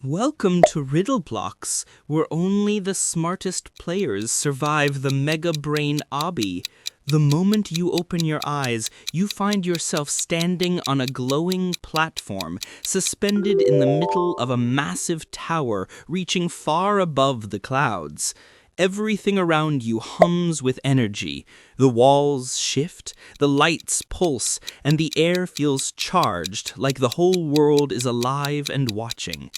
Welcome to RiddleBlox, where only the smartest players survive the Mega Brain Obby. The moment you open your eyes, you find yourself standing on a glowing platform, suspended in the middle of a massive tower reaching far above the clouds. Everything around you hums with energy. The walls shift, the lights pulse, and the air feels charged, like the whole world is alive and watching.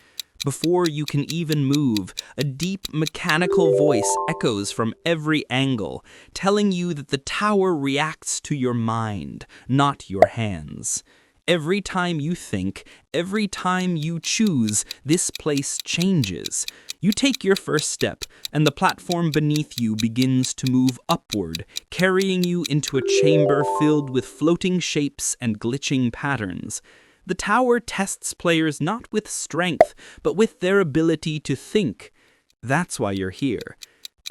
Before you can even move, a deep mechanical voice echoes from every angle, telling you that the tower reacts to your mind, not your hands. Every time you think, every time you choose, this place changes. You take your first step, and the platform beneath you begins to move upward, carrying you into a chamber filled with floating shapes and glitching patterns. The tower tests players not with strength, but with their ability to think. That's why you're here.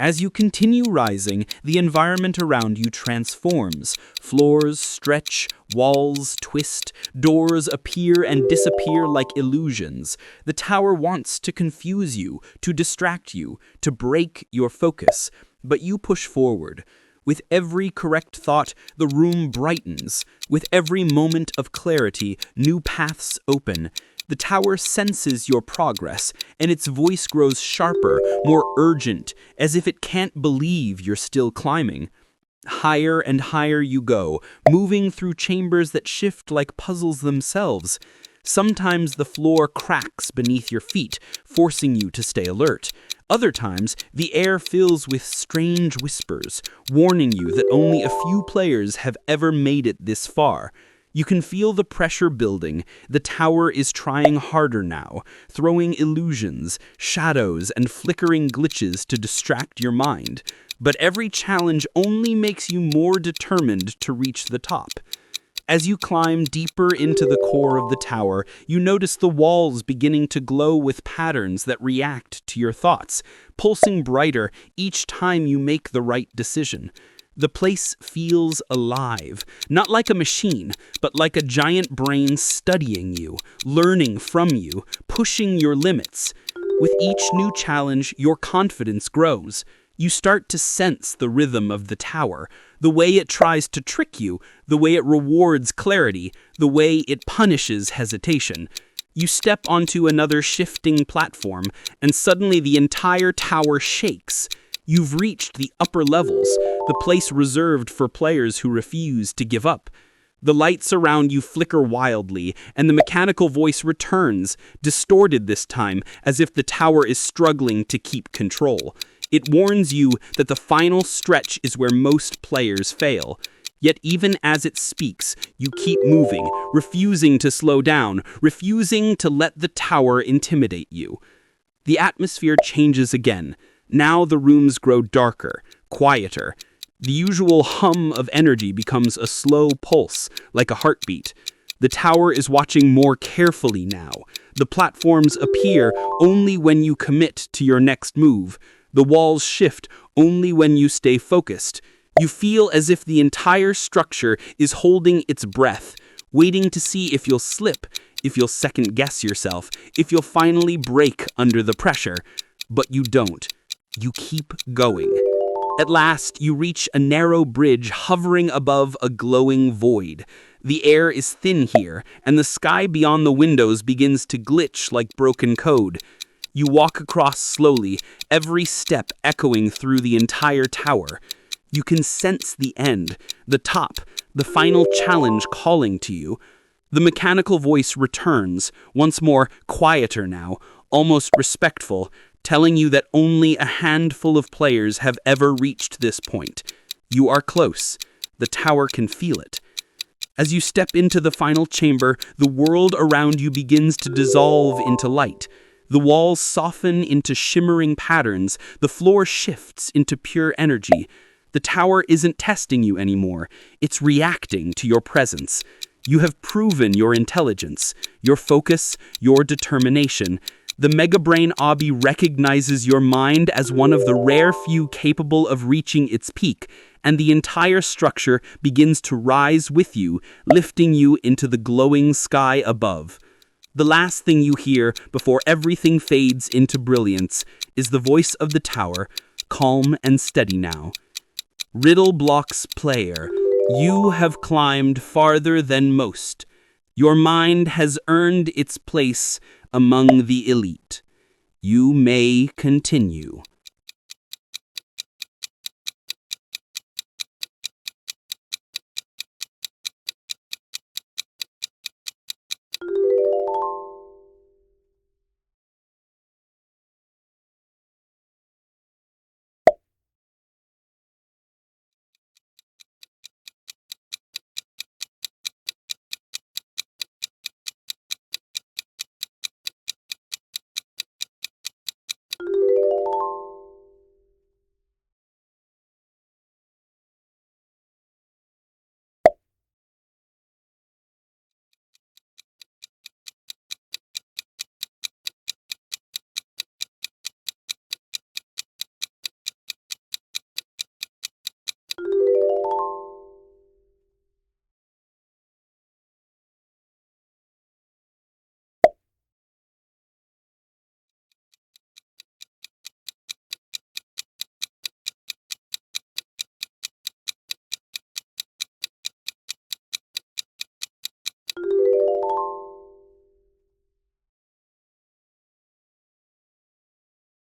As you continue rising, the environment around you transforms. Floors stretch, walls twist, doors appear and disappear like illusions. The tower wants to confuse you, to distract you, to break your focus. But you push forward. With every correct thought, the room brightens. With every moment of clarity, new paths open. The tower senses your progress, and its voice grows sharper, more urgent, as if it can't believe you're still climbing. Higher and higher you go, moving through chambers that shift like puzzles themselves. Sometimes the floor cracks beneath your feet, forcing you to stay alert. Other times, the air fills with strange whispers, warning you that only a few players have ever made it this far. You can feel the pressure building. The tower is trying harder now, throwing illusions, shadows, and flickering glitches to distract your mind. But every challenge only makes you more determined to reach the top. As you climb deeper into the core of the tower, you notice the walls beginning to glow with patterns that react to your thoughts, pulsing brighter each time you make the right decision. The place feels alive, not like a machine, but like a giant brain studying you, learning from you, pushing your limits. With each new challenge, your confidence grows. You start to sense the rhythm of the tower, the way it tries to trick you, the way it rewards clarity, the way it punishes hesitation. You step onto another shifting platform, and suddenly the entire tower shakes. You've reached the upper levels, the place reserved for players who refuse to give up. The lights around you flicker wildly, and the mechanical voice returns, distorted this time, as if the tower is struggling to keep control. It warns you that the final stretch is where most players fail. Yet even as it speaks, you keep moving, refusing to slow down, refusing to let the tower intimidate you. The atmosphere changes again. Now the rooms grow darker, quieter. The usual hum of energy becomes a slow pulse, like a heartbeat. The tower is watching more carefully now. The platforms appear only when you commit to your next move. The walls shift only when you stay focused. You feel as if the entire structure is holding its breath, waiting to see if you'll slip, if you'll second-guess yourself, if you'll finally break under the pressure. But you don't. You keep going. At last, you reach a narrow bridge hovering above a glowing void. The air is thin here, and the sky beyond the windows begins to glitch like broken code. You walk across slowly, every step echoing through the entire tower. You can sense the end, the top, the final challenge calling to you. The mechanical voice returns, once more quieter now, almost respectful, telling you that only a handful of players have ever reached this point. You are close. The tower can feel it. As you step into the final chamber, the world around you begins to dissolve into light. The walls soften into shimmering patterns, the floor shifts into pure energy. The tower isn't testing you anymore, it's reacting to your presence. You have proven your intelligence, your focus, your determination. The Mega Brain Obby recognizes your mind as one of the rare few capable of reaching its peak, and the entire structure begins to rise with you, lifting you into the glowing sky above. The last thing you hear before everything fades into brilliance is the voice of the tower, calm and steady now. RiddleBlox player, you have climbed farther than most. Your mind has earned its place among the elite. You may continue.